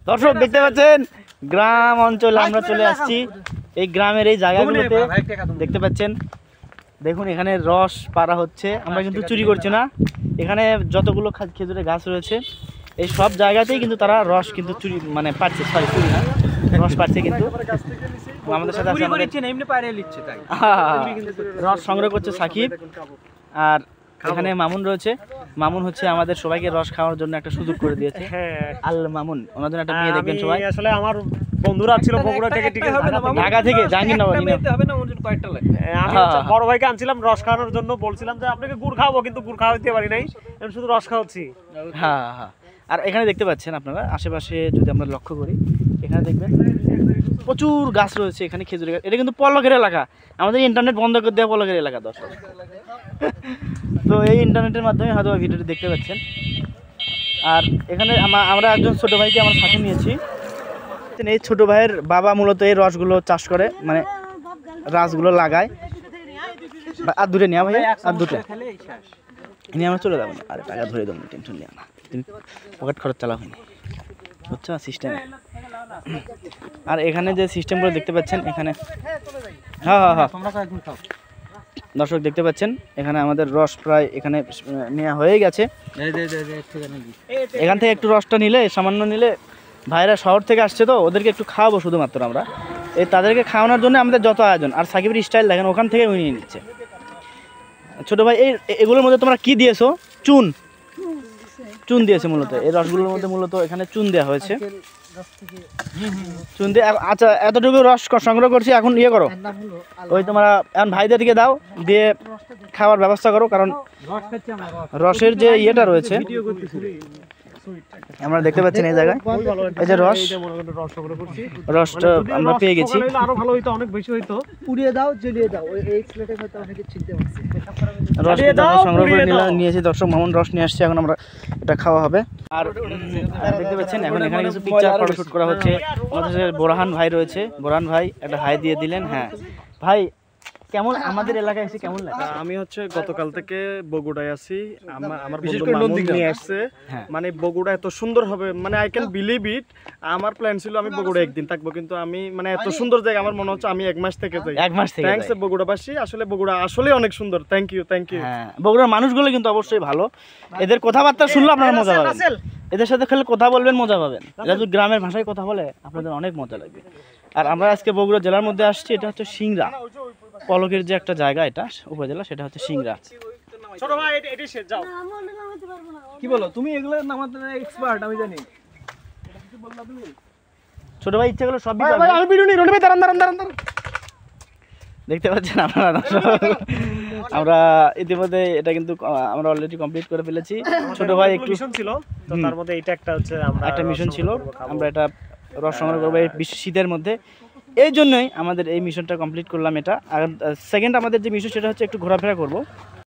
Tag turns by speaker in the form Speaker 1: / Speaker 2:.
Speaker 1: দর্শক দেখতে পাচ্ছেন গ্রাম অঞ্চলে আমরা চলে আসছি। এই গ্রামের এই জায়গাগুলোতে দেখতে পাচ্ছেন, দেখুন এখানে রস পাড়া হচ্ছে। আমরা কিন্তু চুরি করছি না, এখানে যতগুলো খেজুরের গাছ রয়েছে এই সব জায়গাতেই কিন্তু তারা রস কিন্তু চুরি মানে পাচ্ছে, সরি চুরি না, রস পাচ্ছে। কিন্তু আমাদের সাথে রস সংগ্রহ করছে সাকিব, আর এখানে মামুন রয়েছে। মামুন হচ্ছে আমাদের সবাইকে রস খাওয়ার জন্য একটা সুযোগ করে দিয়েছে। আল মামুন, ওনার জন্য একটা মেয়ে দেখবেন সবাই।
Speaker 2: আসলে আমার বন্ধুরা ছিল বগুড়া থেকে,
Speaker 1: ঢাকা থেকে জাহাঙ্গীরনগর।
Speaker 2: আমি বড় ভাইকে আনছিলাম রস খাওয়ানোর জন্য, বলছিলাম যে আপনাকে গুড় খাওয়াবো, কিন্তু গুড় খাওয়াতে পারি নাই, আমি শুধু রস খাওয়াচ্ছি।
Speaker 1: হ্যাঁ হ্যাঁ। আর এখানে দেখতে পাচ্ছেন আপনারা আশেপাশে যদি আমরা লক্ষ্য করি, এখানে দেখবেন প্রচুর গাছ রয়েছে এখানে খেজুরের গাছ। এটা কিন্তু পলকের এলাকা, আমাদের ইন্টারনেট বন্ধ করে দেওয়া পলকের এলাকা দর্শক। তো এই ইন্টারনেটের মাধ্যমে হয়তো ভিডিওটি দেখতে পাচ্ছেন। আর এখানে আমরা একজন ছোট ভাইকে আমার সাথে নিয়েছি। এই ছোট ভাইয়ের বাবা মূলত এই রসগুলো চাষ করে, মানে রাসগুলো লাগায়। আর দুটো নেওয়া ভাইয়া, আর দুটো নিয়ে আমরা চলে যাবো না। আরে টাকা ধরে দেবো, টেনশন নিও না, তুমি পকেট খরচ চালা হয়নি, বুঝছো সিস্টেমে। আর এখানে যে সিস্টেমগুলো দেখতে পাচ্ছেন এখানে, হ্যাঁ হ্যাঁ হ্যাঁ দর্শক দেখতে পাচ্ছেন এখানে আমাদের রস প্রায় এখানে নেওয়া হয়ে গেছে। এখান থেকে একটু রসটা নিলে, সামান্য নিলে, ভাইরা শহর থেকে আসছে তো ওদেরকে একটু খাওয়াবো শুধুমাত্র আমরা। এই তাদেরকে খাওয়ানোর জন্য আমাদের যত আয়োজন। আর সাকিবের স্টাইল দেখেন, ওখান থেকে নিয়ে নিচ্ছে। ছোটো ভাই এগুলোর মধ্যে তোমরা কি দিয়েছো? চুন, চুন দিয়েছে মূলত এই রসগুলোর মধ্যে। মূলত এখানে চুন দেওয়া হয়েছে, চুন দিয়ে। আচ্ছা এতটুকু রস সংগ্রহ করছি, এখন ইয়ে করো, ওই তোমরা এখন ভাইদের দিকে দাও, দিয়ে খাওয়ার ব্যবস্থা করো। কারণ রসের যে ইয়েটা রয়েছে আমরা দেখতে পাচ্ছেন এই জায়গায়, এই যে রসটা আমরা পেয়ে গেছি।
Speaker 2: আরো ভালো হইতো, অনেক বেশি হইতো।
Speaker 3: পুড়িয়ে দাও, জ্বলিয়ে দাও, এই প্লেটে হয়তো অনেকে চিনতে পারছে।
Speaker 1: রস সংগ্রহ করে নিয়েছি দর্শক, মামুন রস নিয়ে আসছে, এখন আমরা এটা খাওয়া হবে। আর দেখতে পাচ্ছেন এখন এখানে কিছু পিকচার ফটোশুট করা হচ্ছে। আমাদের বোরহান ভাই রয়েছে, বোরহান ভাই একটা হাই দিয়ে দিলেন। হ্যাঁ ভাই, কেমন আমাদের এলাকায় এসে কেমন লাগে?
Speaker 2: আমি হচ্ছে গতকাল থেকে বগুড়ায় আছি, আমার বন্ধু মামুন নিয়ে আসছে। মানে বগুড়া এত সুন্দর হবে, মানে আই ক্যান বিলিভ ইট। আমার প্ল্যান ছিল আমি বগুড়া একদিন থাকবো, কিন্তু আমি মানে এত সুন্দর জায়গা, আমার মনে হচ্ছে আমি 1 মাস থেকে যাই।
Speaker 1: 1 মাস থেকে
Speaker 2: থ্যাঙ্কস বগুড়াবাসী, আসলে বগুড়া আসলে অনেক সুন্দর। Thank you, thank you.
Speaker 1: হ্যাঁ, বগুড়ার মানুষগুলো কিন্তু অবশ্যই ভালো। এদের কথাবার্তা শুনলে আপনারা মজা পাবেন, এদের সাথে খেলে কথা বলবেন মজা পাবেন। এরা যদি গ্রামের ভাষায় কথা বলে আপনাদের অনেক মজা লাগবে। আর আমরা আজকে বগুড়া জেলার মধ্যে আসছি, এটা হচ্ছে সিংড়া, পলকের যে একটা জায়গা, এটা উপজেলা, সেটা হচ্ছে সিংড়া।
Speaker 2: ছোট ভাই এটি শেষ, যাও।
Speaker 3: কি বলো তুমি? এগুলো নামাতে এক্সপার্ট আমি জানি।
Speaker 1: ছোট ভাই ইচ্ছা করলে সবই
Speaker 2: ভাই আমি ভিডিও নিই, রোডে ভাই দাঁড়ান দাঁড়ান দাঁড়ান।
Speaker 1: দেখতে পাচ্ছেন আপনারা। আমরা ইতিমধ্যে এটা কিন্তু আমরা অলরেডি কমপ্লিট করে ফেলেছি। ছোট ভাই একটু
Speaker 2: মিশন ছিল, তো তার মধ্যে এটা একটা হচ্ছে আমরা
Speaker 1: একটা মিশন ছিল, আমরা এটা রস সংগ্রহ করবো এই শীতের মধ্যে। এই জন্যই আমাদের এই মিশনটা কমপ্লিট করলাম এটা। আর সেকেন্ড আমাদের যে মিশন সেটা হচ্ছে একটু ঘোরাফেরা করব।